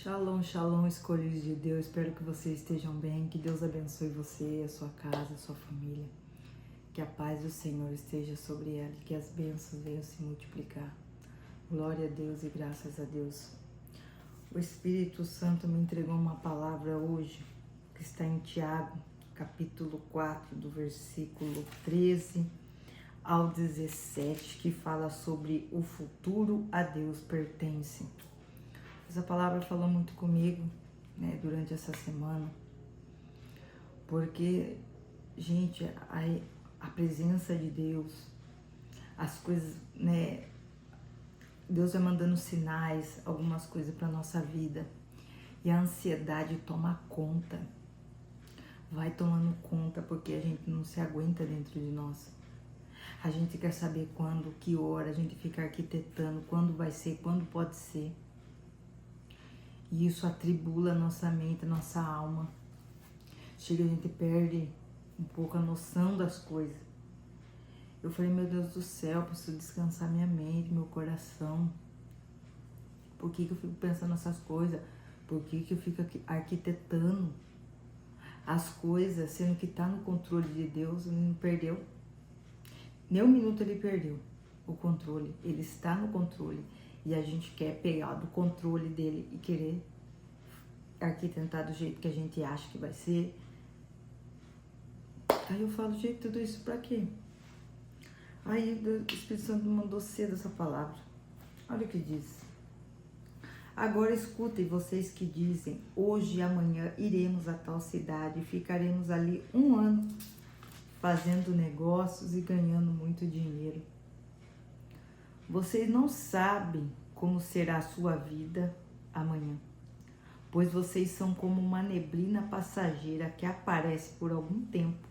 Shalom, shalom, escolhidos de Deus. Espero que vocês estejam bem, que Deus abençoe você, a sua casa, a sua família. Que a paz do Senhor esteja sobre ela e que as bênçãos venham se multiplicar. Glória a Deus e graças a Deus. O Espírito Santo me entregou uma palavra hoje, que está em Tiago, capítulo 4, do versículo 13 ao 17, que fala sobre o futuro a Deus pertence. Essa palavra falou muito comigo, né, durante essa semana, porque, gente, a presença de Deus, as coisas, né, Deus vai mandando sinais, algumas coisas para nossa vida, e a ansiedade toma conta, vai tomando conta, porque a gente não se aguenta dentro de nós. A gente quer saber quando, que hora, a gente fica arquitetando, quando vai ser, quando pode ser. E isso atribula a nossa mente, a nossa alma. Chega, a gente perde um pouco a noção das coisas. Eu falei, meu Deus do céu, preciso descansar minha mente, meu coração. Por que eu fico pensando nessas coisas? Por que eu fico arquitetando as coisas, sendo que está no controle de Deus? Ele não perdeu. Nem um minuto ele perdeu o controle. Ele está no controle. E a gente quer pegar do controle dele e querer arquitetar do jeito que a gente acha que vai ser. Aí eu falo, gente, tudo isso pra quê? Aí o Espírito Santo mandou cedo essa palavra. Olha o que diz. Agora escutem vocês que dizem, hoje e amanhã iremos a tal cidade e ficaremos ali 1 ano fazendo negócios e ganhando muito dinheiro. Vocês não sabem como será a sua vida amanhã, pois vocês são como uma neblina passageira que aparece por algum tempo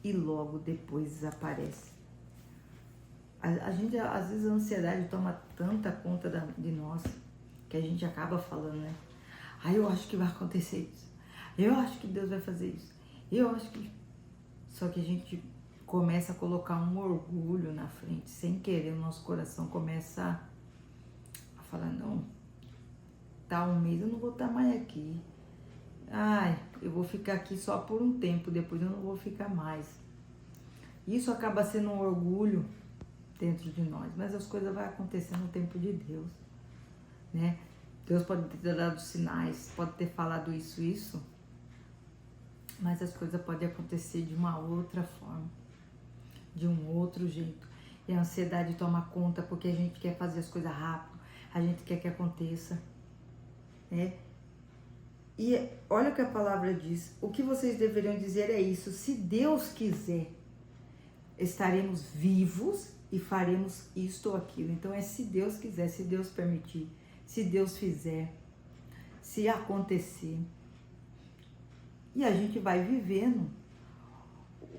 e logo depois desaparece. A gente, às vezes, a ansiedade toma tanta conta de nós que a gente acaba falando, né? Eu acho que vai acontecer isso. Eu acho que Deus vai fazer isso. Eu acho que... Só que a gente começa a colocar um orgulho na frente, sem querer, o nosso coração começa a falar, não, tá um mês eu não vou estar mais aqui. Eu vou ficar aqui só por um tempo, depois eu não vou ficar mais. Isso acaba sendo um orgulho dentro de nós, mas as coisas vão acontecer no tempo de Deus, né? Deus pode ter dado sinais, pode ter falado isso, mas as coisas podem acontecer de uma outra forma, de um outro jeito. E a ansiedade toma conta porque a gente quer fazer as coisas rápido, a gente quer que aconteça, né? E olha o que a palavra diz, o que vocês deveriam dizer é isso, se Deus quiser, estaremos vivos e faremos isto ou aquilo. Então é se Deus quiser, se Deus permitir, se Deus fizer, se acontecer. E a gente vai vivendo.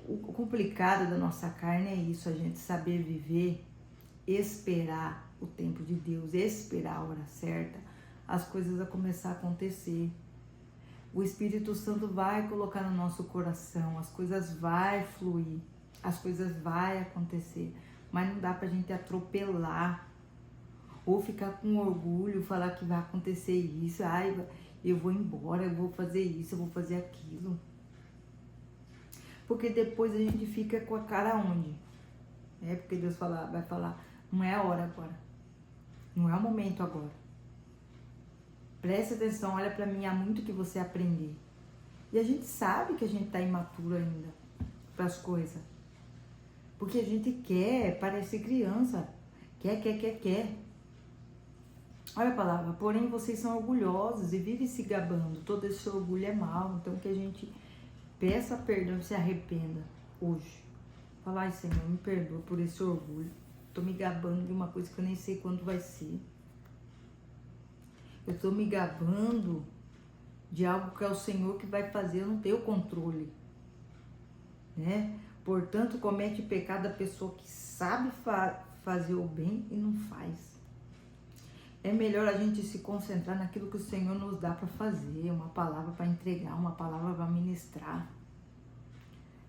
O complicado da nossa carne é isso, a gente saber viver, esperar o tempo de Deus, esperar a hora certa, as coisas a começar a acontecer. O Espírito Santo vai colocar no nosso coração, as coisas vai fluir, as coisas vai acontecer, mas não dá pra gente atropelar, ou ficar com orgulho, falar que vai acontecer isso, eu vou embora, eu vou fazer isso, eu vou fazer aquilo. Porque depois a gente fica com a cara onde? Porque Deus vai falar, não é a hora agora. Não é o momento agora. Preste atenção, olha pra mim, há muito que você aprender. E a gente sabe que a gente tá imaturo ainda pras coisas. Porque a gente quer parecer criança. Quer. Olha a palavra, porém vocês são orgulhosos e vivem se gabando. Todo esse orgulho é mau, então que a gente peça perdão e se arrependa hoje. Fala, Senhor, me perdoa por esse orgulho. Tô me gabando de uma coisa que eu nem sei quando vai ser. Eu tô me gabando de algo que é o Senhor que vai fazer, eu não tenho controle, né? Portanto, comete pecado a pessoa que sabe fazer o bem e não faz. É melhor a gente se concentrar naquilo que o Senhor nos dá para fazer, uma palavra para entregar, uma palavra para ministrar.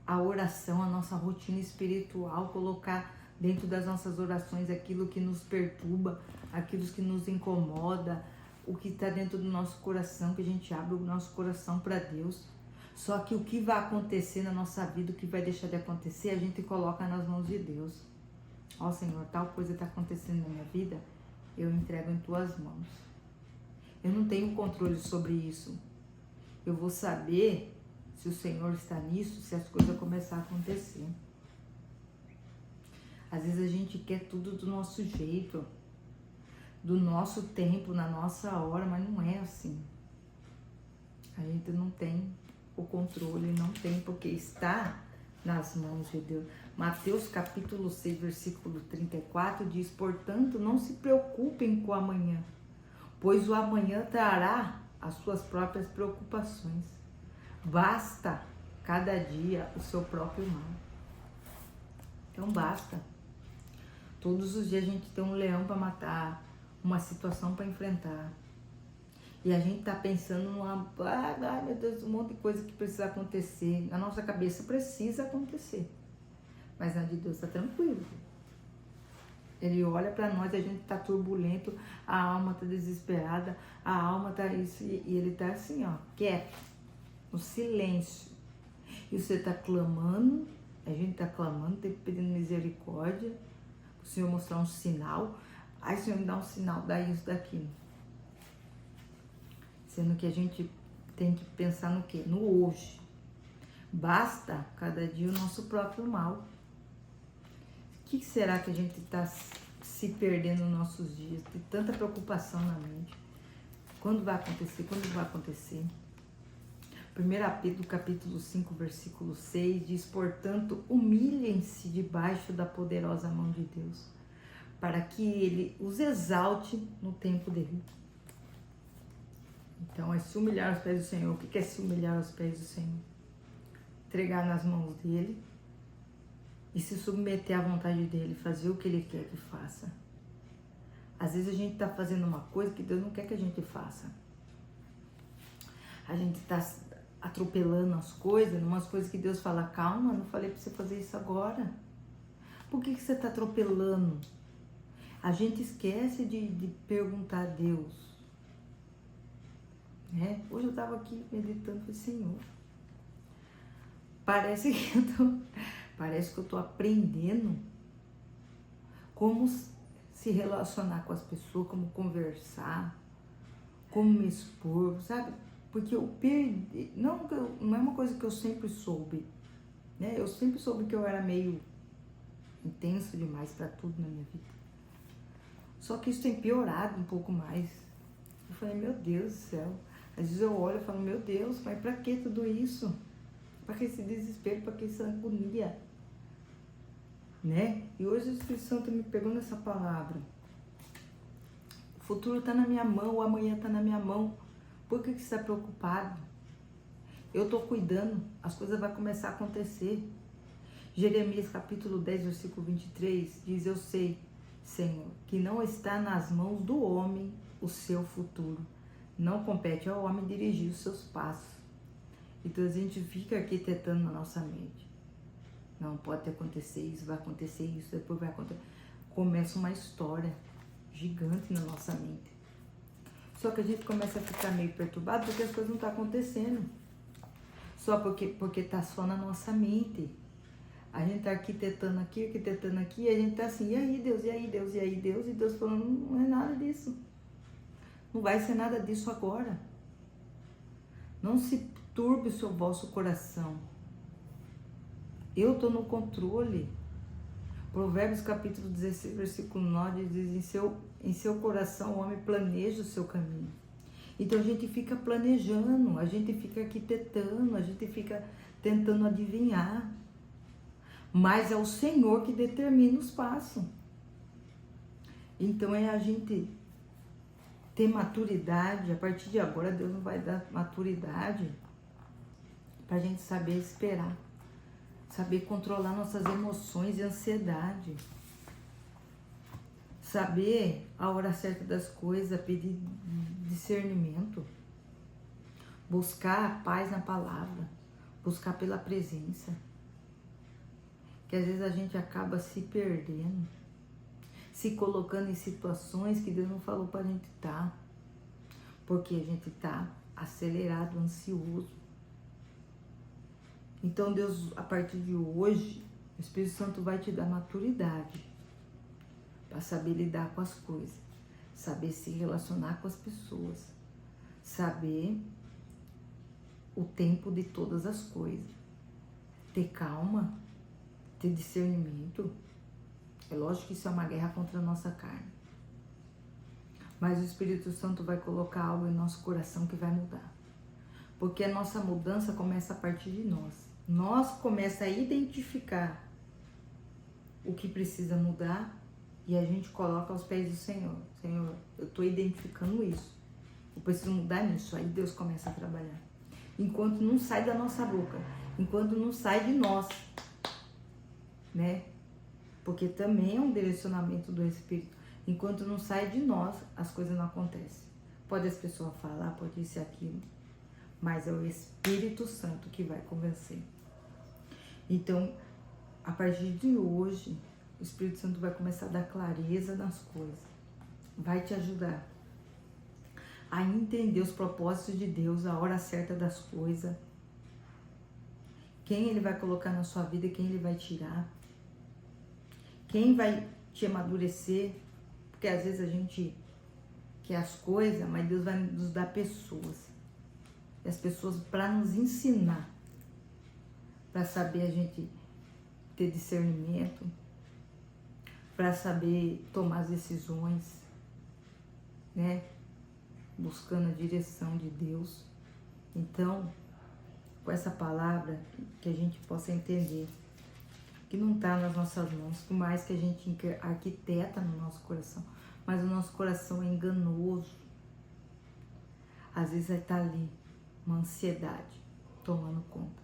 A oração, a nossa rotina espiritual, colocar dentro das nossas orações aquilo que nos perturba, aquilo que nos incomoda, o que está dentro do nosso coração, que a gente abre o nosso coração para Deus. Só que o que vai acontecer na nossa vida, o que vai deixar de acontecer, a gente coloca nas mãos de Deus. Ó Senhor, tal coisa está acontecendo na minha vida, eu entrego em tuas mãos. Eu não tenho controle sobre isso. Eu vou saber se o Senhor está nisso, se as coisas começarem a acontecer. Às vezes a gente quer tudo do nosso jeito, do nosso tempo, na nossa hora, mas não é assim. A gente não tem o controle, não tem, porque está nas mãos de Deus. Mateus capítulo 6, versículo 34 diz: portanto, não se preocupem com o amanhã, pois o amanhã trará as suas próprias preocupações. Basta cada dia o seu próprio mal. Então basta. Todos os dias a gente tem um leão para matar, uma situação para enfrentar. E a gente tá pensando numa... Ai, meu Deus, um monte de coisa que precisa acontecer. Na nossa cabeça precisa acontecer. Mas na de Deus tá tranquilo. Ele olha para nós, a gente tá turbulento, a alma tá desesperada, a alma tá isso, e ele tá assim, ó, quieto, no silêncio. E você tá clamando, a gente tá clamando, pedindo misericórdia, o Senhor mostrar um sinal. Aí o Senhor me dá um sinal, dá isso, daquilo. Sendo que a gente tem que pensar no quê? No hoje. Basta cada dia o nosso próprio mal. O que será que a gente está se perdendo nos nossos dias? Tem tanta preocupação na mente. Quando vai acontecer? Quando vai acontecer? 1 Pedro capítulo 5, versículo 6 diz: portanto, humilhem-se debaixo da poderosa mão de Deus, para que Ele os exalte no tempo dele. Então, é se humilhar aos pés do Senhor. O que é se humilhar aos pés do Senhor? Entregar nas mãos dele e se submeter à vontade dele, fazer o que ele quer que faça. Às vezes a gente está fazendo uma coisa que Deus não quer que a gente faça. A gente está atropelando as coisas, umas coisas que Deus fala: calma, não falei para você fazer isso agora. Por que você está atropelando? A gente esquece de perguntar a Deus. Hoje eu estava aqui meditando, falei: Senhor, parece que eu tô aprendendo como se relacionar com as pessoas, como conversar, como me expor, sabe? Porque eu perdi, não é uma coisa que eu sempre soube, né? Eu sempre soube que eu era meio intenso demais para tudo na minha vida. Só que isso tem piorado um pouco mais. Eu falei: meu Deus do céu. Às vezes eu olho e falo: meu Deus, mas pra que tudo isso? Pra que esse desespero? Pra que essa agonia? Né? E hoje o Espírito Santo me pegou nessa palavra. O futuro tá na minha mão, o amanhã tá na minha mão. Por que você está preocupado? Eu tô cuidando, as coisas vão começar a acontecer. Jeremias capítulo 10, versículo 23 diz: eu sei, Senhor, que não está nas mãos do homem o seu futuro. Não compete ao homem dirigir os seus passos. Então a gente fica arquitetando na nossa mente. Não, pode acontecer isso, vai acontecer isso, depois vai acontecer. Começa uma história gigante na nossa mente. Só que a gente começa a ficar meio perturbado porque as coisas não estão acontecendo. Só porque está só na nossa mente. A gente está arquitetando aqui, e a gente está assim: e aí Deus, e aí Deus, e aí Deus? E Deus falando: não é nada disso. Não vai ser nada disso agora. Não se turbe o vosso coração. Eu estou no controle. Provérbios capítulo 16, versículo 9 diz: em seu coração o homem planeja o seu caminho. Então a gente fica planejando, a gente fica arquitetando, a gente fica tentando adivinhar. Mas é o Senhor que determina os passos. Então é a gente ter maturidade. A partir de agora Deus não vai dar maturidade para a gente saber esperar, saber controlar nossas emoções e ansiedade, saber a hora certa das coisas, pedir discernimento, buscar a paz na palavra, buscar pela presença. Que às vezes a gente acaba se perdendo, se colocando em situações que Deus não falou para a gente estar. porque a gente está acelerado, ansioso. Então Deus, a partir de hoje, o Espírito Santo vai te dar maturidade para saber lidar com as coisas, saber se relacionar com as pessoas, saber o tempo de todas as coisas, ter calma, ter discernimento. É lógico que isso é uma guerra contra a nossa carne, mas o Espírito Santo vai colocar algo em nosso coração que vai mudar, porque a nossa mudança começa a partir de nós. Nós começamos a identificar o que precisa mudar e a gente coloca aos pés do Senhor. Senhor, eu estou identificando isso, eu preciso mudar nisso. Aí Deus começa a trabalhar. Enquanto não sai da nossa boca, enquanto não sai de nós, né? Porque também é um direcionamento do Espírito. Enquanto não sai de nós, as coisas não acontecem. Pode as pessoas falar, pode isso e aquilo, mas é o Espírito Santo que vai convencer. Então, a partir de hoje, o Espírito Santo vai começar a dar clareza nas coisas, vai te ajudar a entender os propósitos de Deus, a hora certa das coisas, quem Ele vai colocar na sua vida, quem Ele vai tirar, quem vai te amadurecer, porque às vezes a gente quer as coisas, mas Deus vai nos dar pessoas, e as pessoas para nos ensinar, para saber a gente ter discernimento, para saber tomar as decisões, né? Buscando a direção de Deus. Então, com essa palavra, que a gente possa entender que não está nas nossas mãos, por mais que a gente arquiteta no nosso coração, mas o nosso coração é enganoso. Às vezes está ali uma ansiedade tomando conta.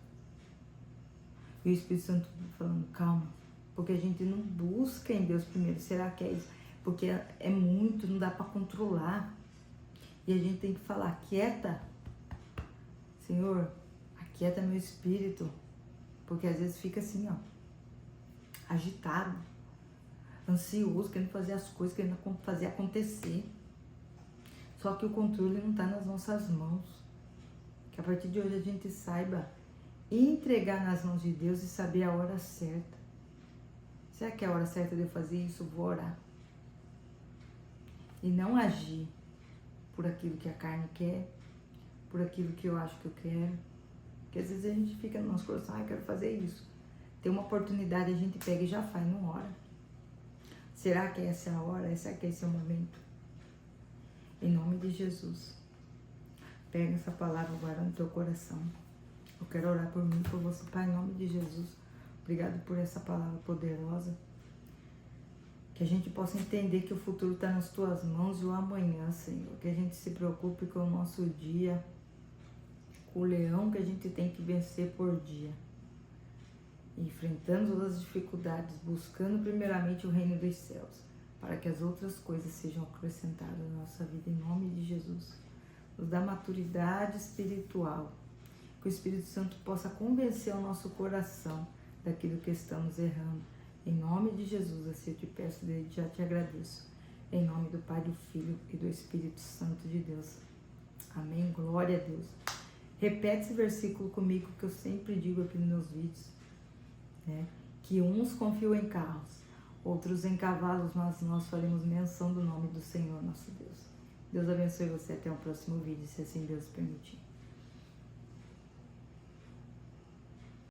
E o Espírito Santo falando, calma, porque a gente não busca em Deus primeiro. Será que é isso? Porque é muito, não dá para controlar. E a gente tem que falar, aquieta, Senhor, aquieta meu espírito. Porque às vezes fica assim, ó, agitado, ansioso, querendo fazer as coisas, querendo fazer acontecer. Só que o controle não está nas nossas mãos. Que a partir de hoje a gente saiba entregar nas mãos de Deus e saber a hora certa. Será que é a hora certa de eu fazer isso? Vou orar. E não agir por aquilo que a carne quer, por aquilo que eu acho que eu quero. Porque às vezes a gente fica no nosso coração, eu quero fazer isso. Tem uma oportunidade, a gente pega e já faz, não ora. Será que essa é a hora? Será que esse é o momento? Em nome de Jesus, pega essa palavra agora no teu coração. Eu quero orar por mim, por você, Pai, em nome de Jesus. Obrigado por essa palavra poderosa. Que a gente possa entender que o futuro está nas tuas mãos e o amanhã, Senhor. Que a gente se preocupe com o nosso dia, com o leão que a gente tem que vencer por dia. Enfrentando todas as dificuldades, buscando primeiramente o reino dos céus, para que as outras coisas sejam acrescentadas na nossa vida, em nome de Jesus. Nos dá maturidade espiritual, que o Espírito Santo possa convencer o nosso coração daquilo que estamos errando. Em nome de Jesus, assim eu te peço, desde já te agradeço. Em nome do Pai, do Filho e do Espírito Santo de Deus. Amém. Glória a Deus. Repete esse versículo comigo, que eu sempre digo aqui nos meus vídeos, né? Que uns confiam em carros, outros em cavalos, mas nós faremos menção do nome do Senhor nosso Deus. Deus abençoe você, até o próximo vídeo, se assim Deus permitir.